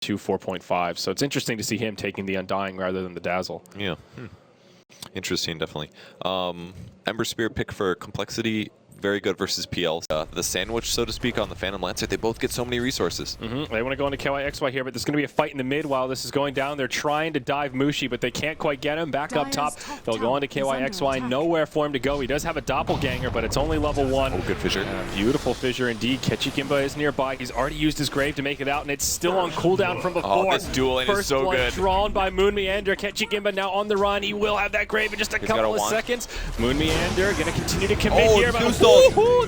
to 4.5. So it's interesting to see him taking the Undying rather than the Dazzle. Yeah. Interesting, definitely. Ember Spear pick for compLexity. Very good versus PL. The sandwich, so to speak, on the Phantom Lancer. They both get so many resources. They want to go into KYXY here, but there's going to be a fight in the mid while this is going down. They're trying to dive Mushi, but they can't quite get him. Back up top, they'll go into KYXY. Nowhere for him to go. He does have a doppelganger, but it's only level 1. Oh, good fissure. Beautiful fissure indeed. Ketchikimba is nearby. He's already used his grave to make it out, and it's still on cooldown from before. Oh, this dueling is so good. First blood drawn by Moon Meander. Ketchikimba now on the run. He will have that grave in just a couple of seconds. Moon Meander going to continue to commit here. But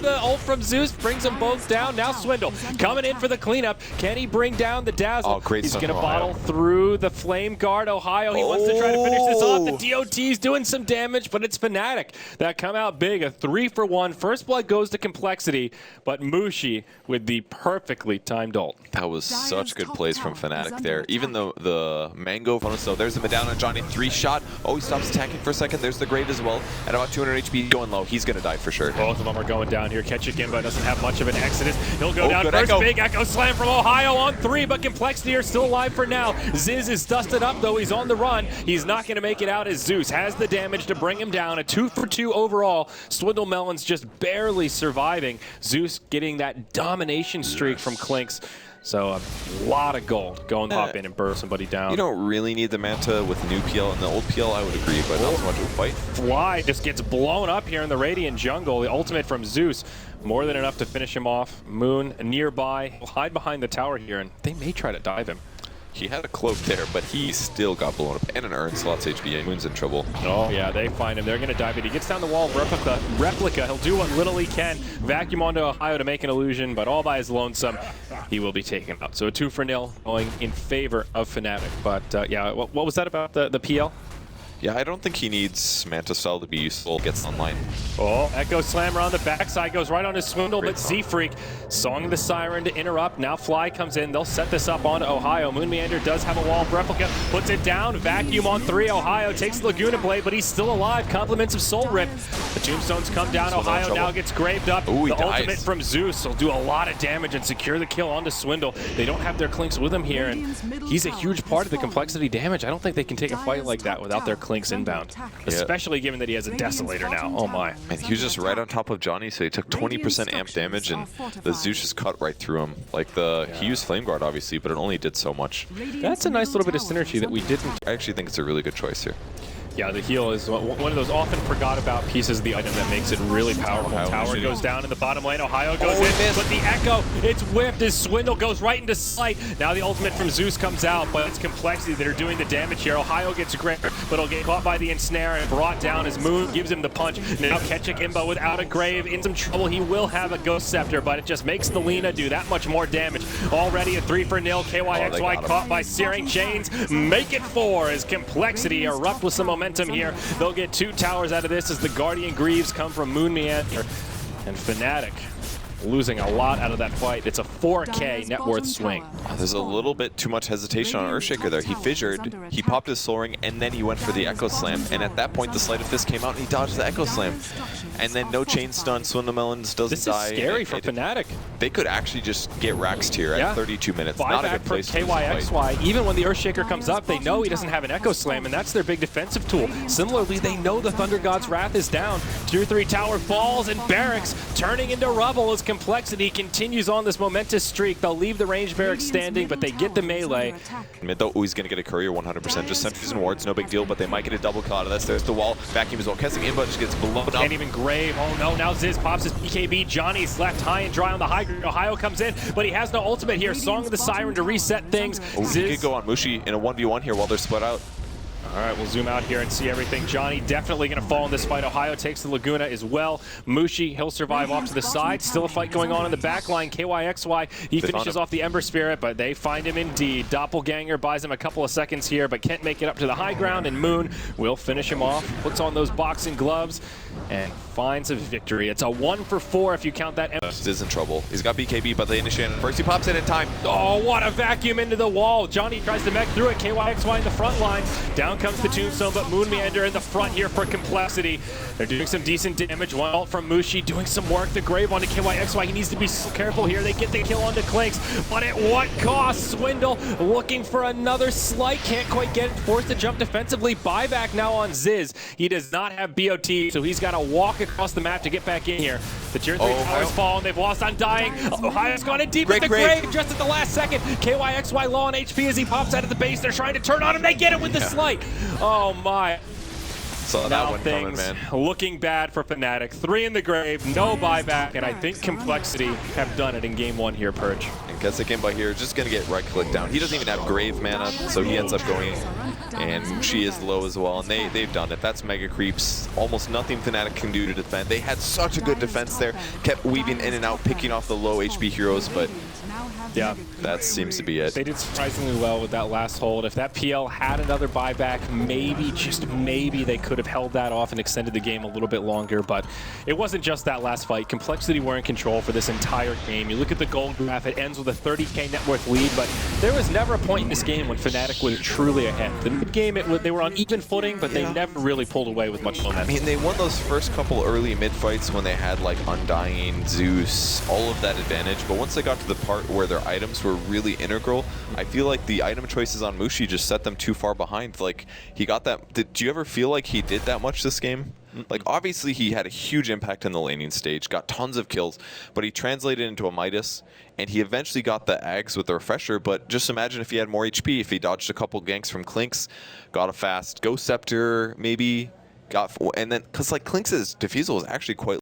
the ult from Zeus brings them both down. Now Swindle coming in for the cleanup. Can he bring down the Dazzle? Oh, great. He's going to bottle through the Flame Guard. Ohio, he wants to try to finish this off. The DOT's doing some damage, but it's Fnatic that come out big. A 3-for-1. First blood goes to compLexity, but Mushi with the perfectly timed ult. That was such good plays from Fnatic there. Even though the Mango bonus, so there's the Medallion on Johnny. 3-shot. Oh, he stops attacking for a second. There's the grave as well. At about 200 HP going low. He's going to die for sure. Both of them are going down here. Ketchikimba doesn't have much of an exodus. He'll go down first. Echo. Big Echo Slam from Ohio on 3, but compLexity are still alive for now. Ziz is dusted up, though. He's on the run. He's not going to make it out as Zeus has the damage to bring him down. A 2-for-2 overall. Swindle Melon's just barely surviving. Zeus getting that domination streak from Clinks. So a lot of gold. Go and hop in and burst somebody down. You don't really need the Manta with the new PL and the old PL, I would agree, but not so much of a fight. Fly just gets blown up here in the Radiant jungle. The ultimate from Zeus. More than enough to finish him off. Moon nearby. Will hide behind the tower here, and they may try to dive him. He had a cloak there, but he still got blown up. And an Urn slots HP. Moon's in trouble. Oh, yeah, they find him. They're going to dive it. He gets down the wall. Replica. He'll do what little he can. Vacuum onto Ohio to make an illusion, but all by his lonesome, he will be taken out. So a 2-for-0 going in favor of Fnatic. But, yeah, what was that about the PL? Yeah, I don't think he needs Manta Style to be useful. Gets online. Oh, Echo Slam around the backside, goes right on his Swindle, but Z-Freak, Song of the Siren to interrupt. Now Fly comes in. They'll set this up on Ohio. Moon Meander does have a wall. Replica puts it down. Vacuum on 3. Ohio takes the Laguna Blade, but he's still alive. Compliments of Soul Rip. The Tombstones come down. Ohio now gets graved up. Ooh, the ultimate from Zeus will do a lot of damage and secure the kill onto Swindle. They don't have their Clinks with him here, and he's a huge part of the compLexity damage. I don't think they can take a fight like that without their Clinks inbound. Especially given that he has a Desolator now. Oh my. And he was just right on top of Johnny, so he took 20% amp damage, and the Zeus just cut right through him. Like he used Flame Guard, obviously, but it only did so much. That's a nice little bit of synergy that we didn't. I actually think it's a really good choice here. Yeah, the heal is one of those often forgot about pieces of the item that makes it really powerful. Tower goes down in the bottom lane. Ohio goes in, but the Echo, it's whipped as Swindle goes right into sight. Now the ultimate from Zeus comes out, but it's compLexity that are doing the damage here. Ohio gets gripped, but he'll get caught by the ensnare and brought down as Moon gives him the punch. Now Ketchikimba without a grave, in some trouble. He will have a Ghost Scepter, but it just makes the Lina do that much more damage. Already a 3-for-0. KYXY caught by Searing Chains. Make it 4 as compLexity erupt with some momentum here. They'll get 2 towers out of this as the Guardian Greaves come from Moon Meander. And Fnatic losing a lot out of that fight. It's a 4K net worth swing. There's a little bit too much hesitation on Earthshaker there. He fissured, he popped his Soul Ring, and then he went for the Echo Slam. And at that point, the Sleight of Fist came out and he dodged the Echo Slam. And then no chain stun, Swindle Melons doesn't die. This is scary for Fnatic. They could actually just get Raxed here at 32 minutes. Not a good place to KYXY. Even when the Earthshaker comes up, they know he doesn't have an Echo Slam, and that's their big defensive tool. Similarly, they know the Thunder God's Wrath is down. Tier 3 tower falls, and Barracks turning into rubble as compLexity continues on this momentous streak. They'll leave the range Barracks standing, but they get the melee. Mid though, he's going to get a courier 100%. Just sentries and wards, no big deal, but they might get a double kill out of this. There's the wall. Vacuum as well. Ketchikimba just gets blown up. Can't even grave. Oh no, now Ziz pops his BKB. Johnny's left high and dry on the high ground. Ohio comes in, but he has no ultimate here. Song of the Siren to reset things. Oh, he could go on Mushi in a 1v1 here while they're split out. All right, we'll zoom out here and see everything. Johnny definitely going to fall in this fight. Ohio takes the Laguna as well. Mushi, he'll survive off to the side. Still a fight going on in the back line. KYXY, he finishes off the Ember Spirit, but they find him indeed. Doppelganger buys him a couple of seconds here, but can't make it up to the high ground, and Moon will finish him off. Puts on those boxing gloves and finds a victory. It's a 1-for-4 if you count that. He's in trouble. He's got BKB, but they initiate it first. He pops it in time. Oh, what a vacuum into the wall. Johnny tries to mech through it. KYXY in the front line. Down Down comes the Tombstone, but Moon Meander in the front here for compLexity. They're doing some decent damage. One ult from Mushi doing some work. The Grave onto KYXY. He needs to be so careful here. They get the kill onto Clinks, but at what cost? Swindle looking for another slight. Can't quite get it. Forced to jump defensively. Buyback now on Ziz. He does not have BOT, so he's got to walk across the map to get back in here. The tier 3 towers fall, and they've lost Undying. Ohio's gone in deep with the Grave just at the last second. KYXY low on HP as he pops out of the base. They're trying to turn on him. They get it with the slight. Oh my. So now that one things coming, man. looking bad for Fnatic. 3 in the Grave, no buyback, and I think compLexity have done it in game 1 here, Purge. And gets the game by here, just going to get right-click down. He doesn't even have Grave mana, so he ends up going, and she is low as well, and they've done it. That's mega creeps. Almost nothing Fnatic can do to defend. They had such a good defense there, kept weaving in and out, picking off the low HP heroes, but yeah, that seems to be it. They did surprisingly well with that last hold. If that PL had another buyback, maybe, just maybe, they could have held that off and extended the game a little bit longer, but it wasn't just that last fight. compLexity were in control for this entire game. You look at the gold graph, it ends with a 30k net worth lead, but there was never a point in this game when Fnatic was truly ahead. The mid-game, they were on even footing, but they never really pulled away with much momentum. I mean, they won those first couple early mid-fights when they had, like, Undying, Zeus, all of that advantage, but once they got to the part where their items were really integral, I feel like the item choices on Mushi just set them too far behind. Like, he got that. Did you ever feel like he did that much this game? Like, obviously he had a huge impact in the laning stage, got tons of kills, but he translated into a Midas, and he eventually got the Ags with the refresher. But just imagine if he had more HP, if he dodged a couple ganks from Clinks, got a fast Ghost Scepter, maybe got, and then, because like Clinks' Diffusal is actually quite